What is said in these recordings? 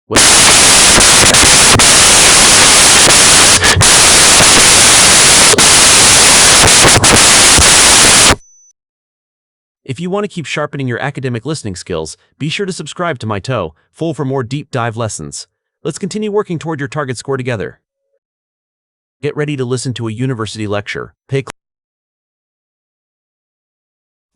If you want to keep sharpening your academic listening skills, be sure to subscribe to myTOEFL for more deep dive lessons. Let's continue working toward your target score together. Get ready to listen to a university lecture.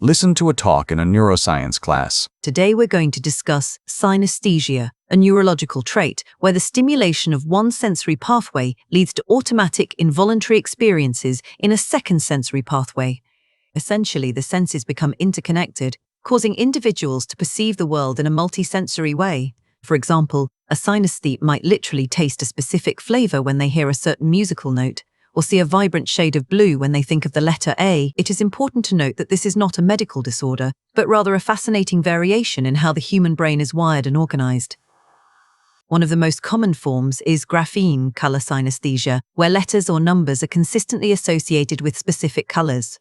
Listen to a talk in a neuroscience class. Today we're going to discuss synesthesia, a neurological trait where the stimulation of one sensory pathway leads to automatic involuntary experiences in a second sensory pathway. Essentially, the senses become interconnected, causing individuals to perceive the world in a multisensory way. For example, a synesthete might literally taste a specific flavor when they hear a certain musical note, or see a vibrant shade of blue when they think of the letter A. It is important to note that this is not a medical disorder, but rather a fascinating variation in how the human brain is wired and organized. One of the most common forms is grapheme color synesthesia, where letters or numbers are consistently associated with specific colors.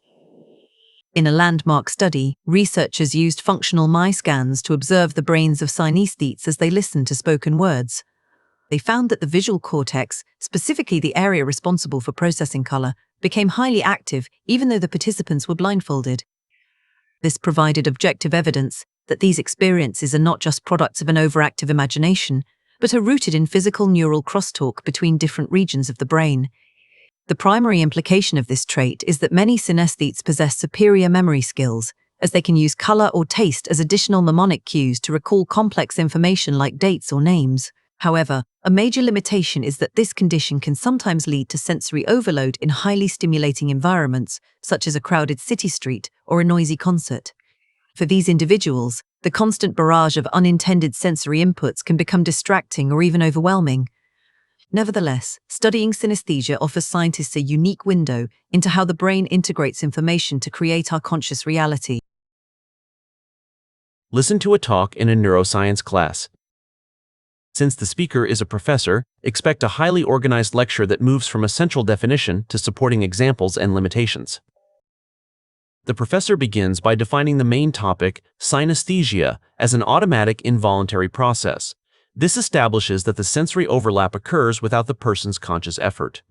In a landmark study, researchers used functional MI scans to observe the brains of synesthetes as they listened to spoken words. They found that the visual cortex, specifically the area responsible for processing color, became highly active even though the participants were blindfolded. This provided objective evidence that these experiences are not just products of an overactive imagination, but are rooted in physical neural crosstalk between different regions of the brain. The primary implication of this trait is that many synesthetes possess superior memory skills, as they can use color or taste as additional mnemonic cues to recall complex information like dates or names. However, a major limitation is that this condition can sometimes lead to sensory overload in highly stimulating environments, such as a crowded city street or a noisy concert. For these individuals, the constant barrage of unintended sensory inputs can become distracting or even overwhelming. Nevertheless, studying synesthesia offers scientists a unique window into how the brain integrates information to create our conscious reality. Listen to a talk in a neuroscience class. Since the speaker is a professor, expect a highly organized lecture that moves from a central definition to supporting examples and limitations. The professor begins by defining the main topic, synesthesia, as an automatic involuntary process. This establishes that the sensory overlap occurs without the person's conscious effort.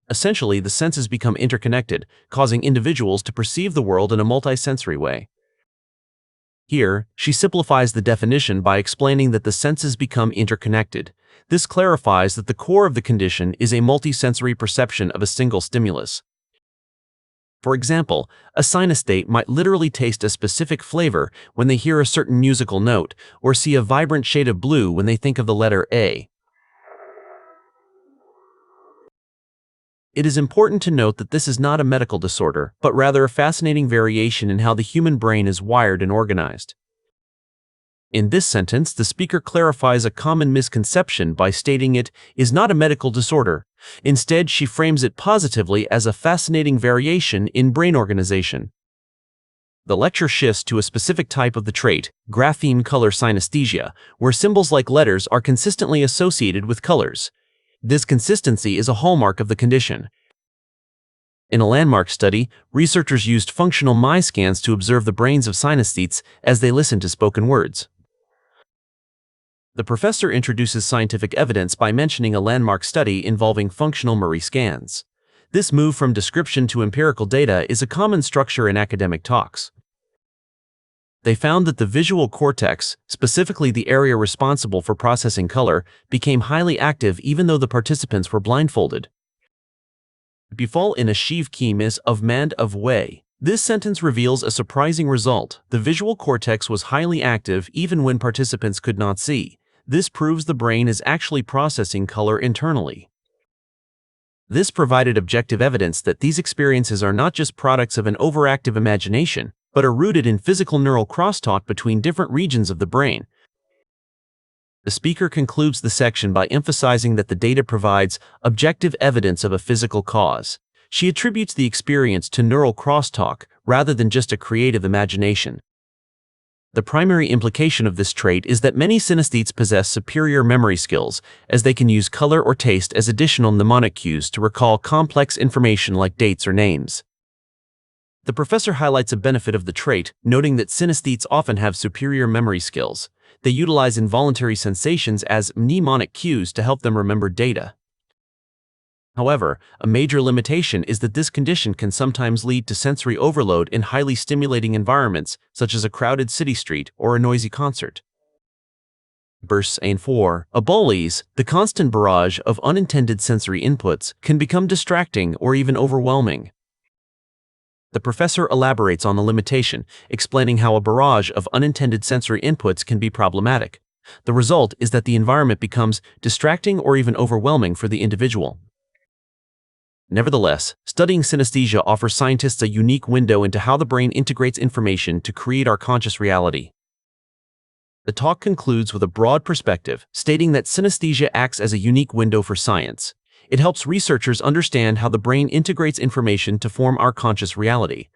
Essentially, the senses become interconnected, causing individuals to perceive the world in a multisensory way. Here, she simplifies the definition by explaining that the senses become interconnected. This clarifies that the core of the condition is a multisensory perception of a single stimulus. For example, a synesthete might literally taste a specific flavor when they hear a certain musical note, or see a vibrant shade of blue when they think of the letter A. It is important to note that this is not a medical disorder, but rather a fascinating variation in how the human brain is wired and organized. In this sentence, the speaker clarifies a common misconception by stating it is not a medical disorder. Instead, she frames it positively as a fascinating variation in brain organization. The lecture shifts to a specific type of the trait, grapheme color synesthesia, where symbols like letters are consistently associated with colors. This consistency is a hallmark of the condition. In a landmark study, researchers used functional MI scans to observe the brains of synesthetes as they listened to spoken words. The professor introduces scientific evidence by mentioning a landmark study involving functional MRI scans. This move from description to empirical data is a common structure in academic talks. They found that the visual cortex, specifically the area responsible for processing color, became highly active even though the participants were blindfolded. Befall in a Shiv Kemis of Mand of Way. This sentence reveals a surprising result. The visual cortex was highly active even when participants could not see. This proves the brain is actually processing color internally. This provided objective evidence that these experiences are not just products of an overactive imagination, but are rooted in physical neural crosstalk between different regions of the brain. The speaker concludes the section by emphasizing that the data provides objective evidence of a physical cause. She attributes the experience to neural crosstalk rather than just a creative imagination. The primary implication of this trait is that many synesthetes possess superior memory skills, as they can use color or taste as additional mnemonic cues to recall complex information like dates or names. The professor highlights a benefit of the trait, noting that synesthetes often have superior memory skills. They utilize involuntary sensations as mnemonic cues to help them remember data. However, a major limitation is that this condition can sometimes lead to sensory overload in highly stimulating environments, such as a crowded city street or a noisy concert. Verse 4. Abolies, the constant barrage of unintended sensory inputs can become distracting or even overwhelming. The professor elaborates on the limitation, explaining how a barrage of unintended sensory inputs can be problematic. The result is that the environment becomes distracting or even overwhelming for the individual. Nevertheless, studying synesthesia offers scientists a unique window into how the brain integrates information to create our conscious reality. The talk concludes with a broad perspective, stating that synesthesia acts as a unique window for science. It helps researchers understand how the brain integrates information to form our conscious reality.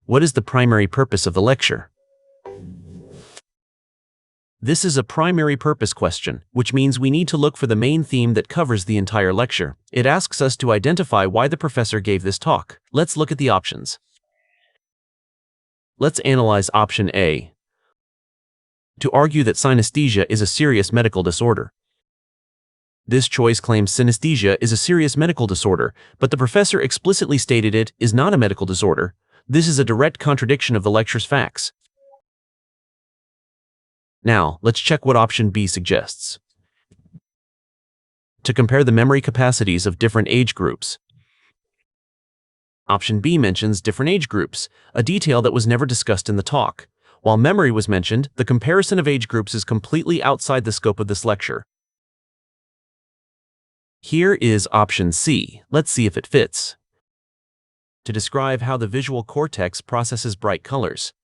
What is the primary purpose of the lecture? This is a primary purpose question, which means we need to look for the main theme that covers the entire lecture. It asks us to identify why the professor gave this talk. Let's look at the options. Let's analyze option A. To argue that synesthesia is a serious medical disorder. This choice claims synesthesia is a serious medical disorder, but the professor explicitly stated it is not a medical disorder. This is a direct contradiction of the lecture's facts. Now, let's check what option B suggests. To compare the memory capacities of different age groups. Option B mentions different age groups, a detail that was never discussed in the talk. While memory was mentioned, the comparison of age groups is completely outside the scope of this lecture. Here is option C. Let's see if it fits. To describe how the visual cortex processes bright colors.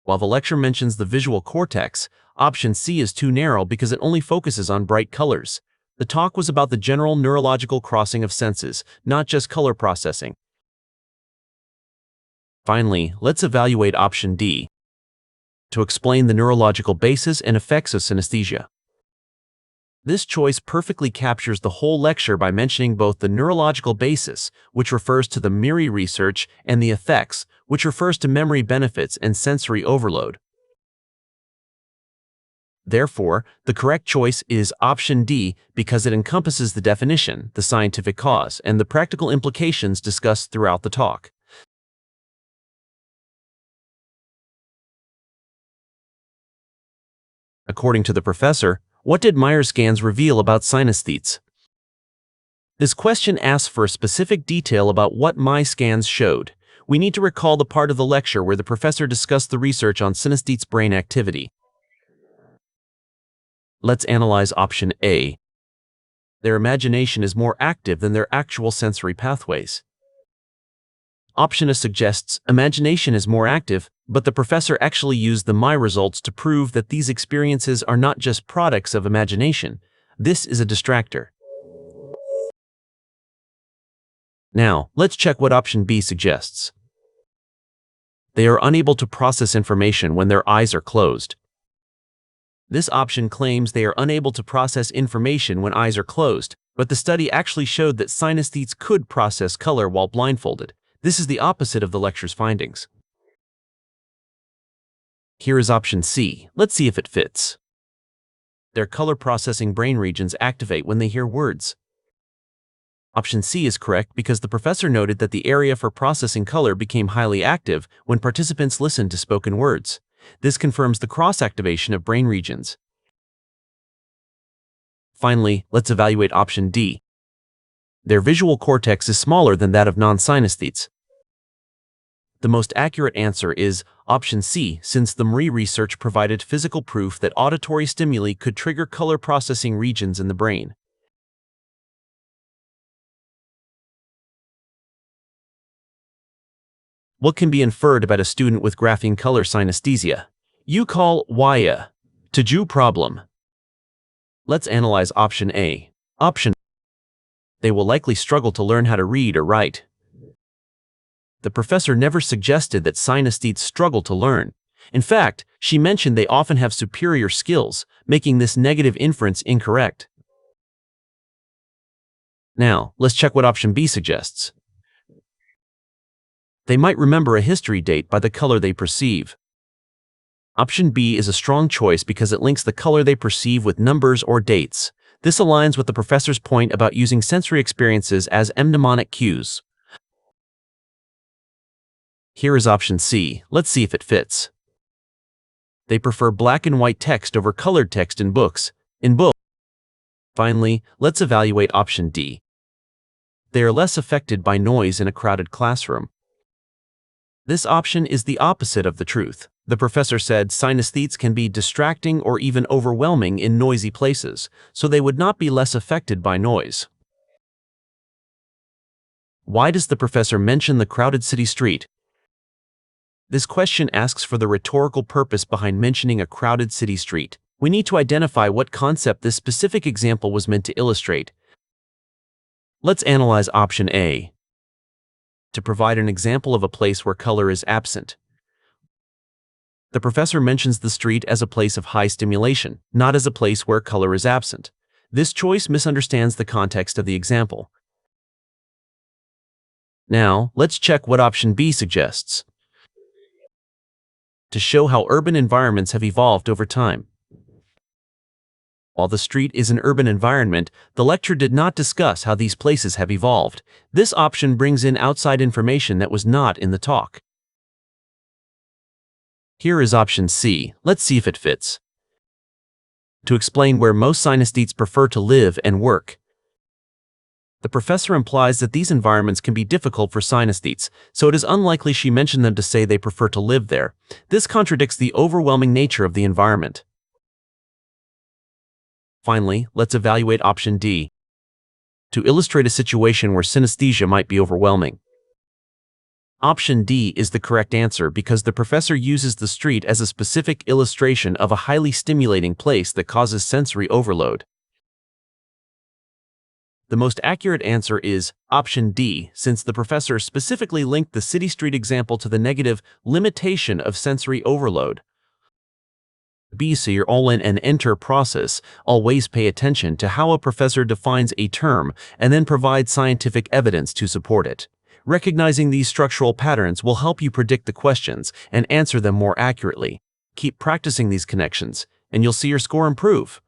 While the lecture mentions the visual cortex, option C is too narrow because it only focuses on bright colors. The talk was about the general neurological crossing of senses, not just color processing. Finally, let's evaluate option D. To explain the neurological basis and effects of synesthesia. This choice perfectly captures the whole lecture by mentioning both the neurological basis, which refers to the MIRI research, and the effects, which refers to memory benefits and sensory overload. Therefore, the correct choice is option D because it encompasses the definition, the scientific cause, and the practical implications discussed throughout the talk. According to the professor, what did Myers scans reveal about synesthetes? This question asks for a specific detail about what my scans showed. We need to recall the part of the lecture where the professor discussed the research on synesthetes' brain activity. Let's analyze option A. Their imagination is more active than their actual sensory pathways. Option A suggests imagination is more active, but the professor actually used the My results to prove that these experiences are not just products of imagination. This is a distractor. Now, let's check what option B suggests. They are unable to process information when their eyes are closed. This option claims they are unable to process information when eyes are closed, but the study actually showed that synesthetes could process color while blindfolded. This is the opposite of the lecture's findings. Here is option C. Let's see if it fits. Their color-processing brain regions activate when they hear words. Option C is correct because the professor noted that the area for processing color became highly active when participants listened to spoken words. This confirms the cross-activation of brain regions. Finally, let's evaluate option D. Their visual cortex is smaller than that of non-synesthetes. The most accurate answer is option C, since the MRI research provided physical proof that auditory stimuli could trigger color processing regions in the brain. What can be inferred about a student with grapheme color synesthesia? You call Waya. Taju problem. Let's analyze option A. Option A. They will likely struggle to learn how to read or write. The professor never suggested that synesthetes struggle to learn. In fact, she mentioned they often have superior skills, making this negative inference incorrect. Now, let's check what option B suggests. They might remember a history date by the color they perceive. Option B is a strong choice because it links the color they perceive with numbers or dates. This aligns with the professor's point about using sensory experiences as mnemonic cues. Here is option C. Let's see if it fits. They prefer black and white text over colored text in books. Finally, let's evaluate option D. They are less affected by noise in a crowded classroom. This option is the opposite of the truth. The professor said synesthetes can be distracting or even overwhelming in noisy places, so they would not be less affected by noise. Why does the professor mention the crowded city street? This question asks for the rhetorical purpose behind mentioning a crowded city street. We need to identify what concept this specific example was meant to illustrate. Let's analyze option A. To provide an example of a place where color is absent. The professor mentions the street as a place of high stimulation, not as a place where color is absent. This choice misunderstands the context of the example. Now, let's check what option B suggests. To show how urban environments have evolved over time. While the street is an urban environment, the lecture did not discuss how these places have evolved. This option brings in outside information that was not in the talk. Here is option C. Let's see if it fits. To explain where most synesthetes prefer to live and work. The professor implies that these environments can be difficult for synesthetes, so it is unlikely she mentioned them to say they prefer to live there. This contradicts the overwhelming nature of the environment. Finally, let's evaluate option D. To illustrate a situation where synesthesia might be overwhelming. Option D is the correct answer because the professor uses the street as a specific illustration of a highly stimulating place that causes sensory overload. The most accurate answer is option D, since the professor specifically linked the city street example to the negative limitation of sensory overload. B. So your all-in and enter process. Always pay attention to how a professor defines a term and then provide scientific evidence to support it. Recognizing these structural patterns will help you predict the questions and answer them more accurately. Keep practicing these connections, and you'll see your score improve.